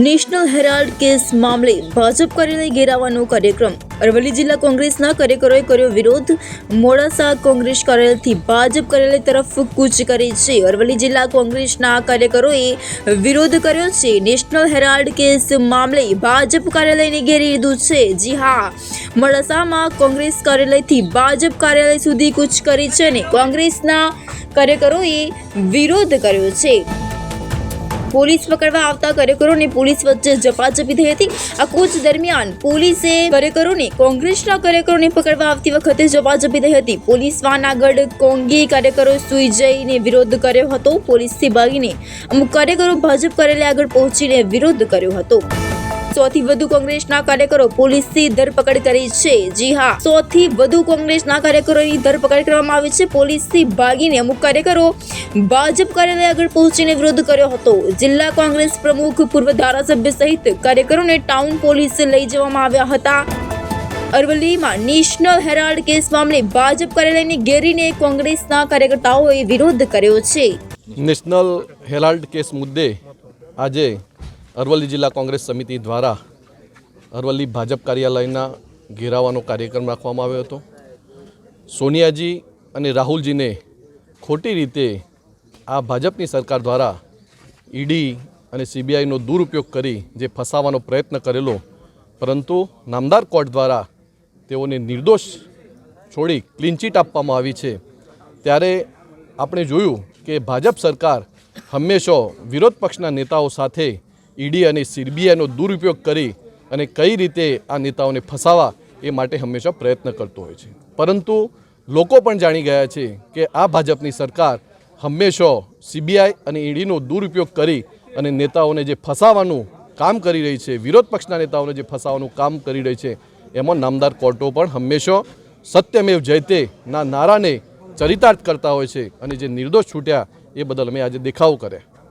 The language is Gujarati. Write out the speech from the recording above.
નેશનલ હેરાલ્ડ કેસ મામલે ભાજપ કાર્યાલય ઘેરાવાનો કાર્યક્રમ। અરવલ્લી જિલ્લા કોંગ્રેસના કાર્યકરોએ કર્યો વિરોધ। મોડાસા કોંગ્રેસ કાર્યાલયથી ભાજપ કાર્યાલય તરફ કૂચ કરી છે। અરવલ્લી જિલ્લા કોંગ્રેસના કાર્યકરોએ વિરોધ કર્યો છે। નેશનલ હેરાલ્ડ કેસ મામલે ભાજપ કાર્યાલયને ઘેરી લીધું છે। જી હા, મોડાસામાં કોંગ્રેસ કાર્યાલયથી ભાજપ કાર્યાલય સુધી કૂચ કરી છે અને કોંગ્રેસના કાર્યકરોએ વિરોધ કર્યો છે। પોલીસ પકડવા આવતા કાર્યકરોને પોલીસ વચ્ચે ઝપાઝપી થઈ હતી। આ કૂચ દરમિયાન પોલીસે કોંગ્રેસના કાર્યકરોને પકડવા આવતી વખતે ઝપાઝપી થઈ હતી। પોલીસ વાન આગળ કોંગી કાર્યકરો સુઈ જઈને વિરોધ કર્યો હતો। પોલીસથી ભાગીને અમુક કાર્યકરો ભાજપ કાર્યાલય આગળ પહોંચીને વિરોધ કર્યો હતો। 100 થી વધુ કોંગ્રેસના કાર્યકરો પોલીસની ધરપકડ કરી છે। જી હા, 100 થી વધુ કોંગ્રેસના કાર્યકરોની ધરપકડ કરવામાં આવી છે। પોલીસથી ભાગીને અમુક કાર્યકરો ભાજપ કાર્યાલય આગળ પહોંચીને વિરોધ કર્યો હતો। જિલ્લા કોંગ્રેસ પ્રમુખ, પૂર્વ ધારાસભ્ય સહિત કાર્યકરોને ટાઉન પોલીસે લઈ જવામાં આવ્યા હતા। અરવલ્લીમાં નેશનલ હેરાલ્ડ કેસ મામલે ભાજપ કાર્યાલયને ઘેરીને કોંગ્રેસના કાર્યકર્તાઓએ વિરોધ કર્યો છે। નેશનલ હેરાલ્ડ કેસ મુદ્દે આજે અરવલ્લી જિલ્લા કોંગ્રેસ સમિતિ દ્વારા અરવલ્લી ભાજપ કાર્યાલયના ઘેરાવાનો કાર્યક્રમ રાખવામાં આવ્યો હતો। સોનિયાજી અને રાહુલજીને ખોટી રીતે આ ભાજપની સરકાર દ્વારા ઈડી અને સીબીઆઈનો દુરુપયોગ કરી જે ફસાવાનો પ્રયત્ન કરેલો, પરંતુ નામદાર કોર્ટ દ્વારા તેઓને નિર્દોષ છોડી ક્લીન ચીટ આપવામાં આવી છે। ત્યારે આપણે જોયું કે ભાજપ સરકાર હંમેશા વિરોધ પક્ષના નેતાઓ સાથે ઈડી અને સીબીઆઈનો દુરુપયોગ કરી અને કઈ રીતે આ નેતાઓને ફસાવા એ માટે હંમેશા પ્રયત્ન કરતો હોય છે। પરંતુ લોકો પણ જાણી ગયા છે કે આ ભાજપની સરકાર હંમેશા સીબીઆઈ અને ઈડીનો દુરુપયોગ કરી અને નેતાઓને જે ફસાવાનું કામ કરી રહી છે, વિરોધ પક્ષના નેતાઓને જે ફસાવાનું કામ કરી રહી છે, એમાં નામદાર કોર્ટો પણ હંમેશા સત્યમેવ જયતે ના નારાને ચરિતાર્થ કરતા હોય છે અને જે નિર્દોષ છૂટ્યા એ બદલ અમે આજે દેખાવો કર્યા।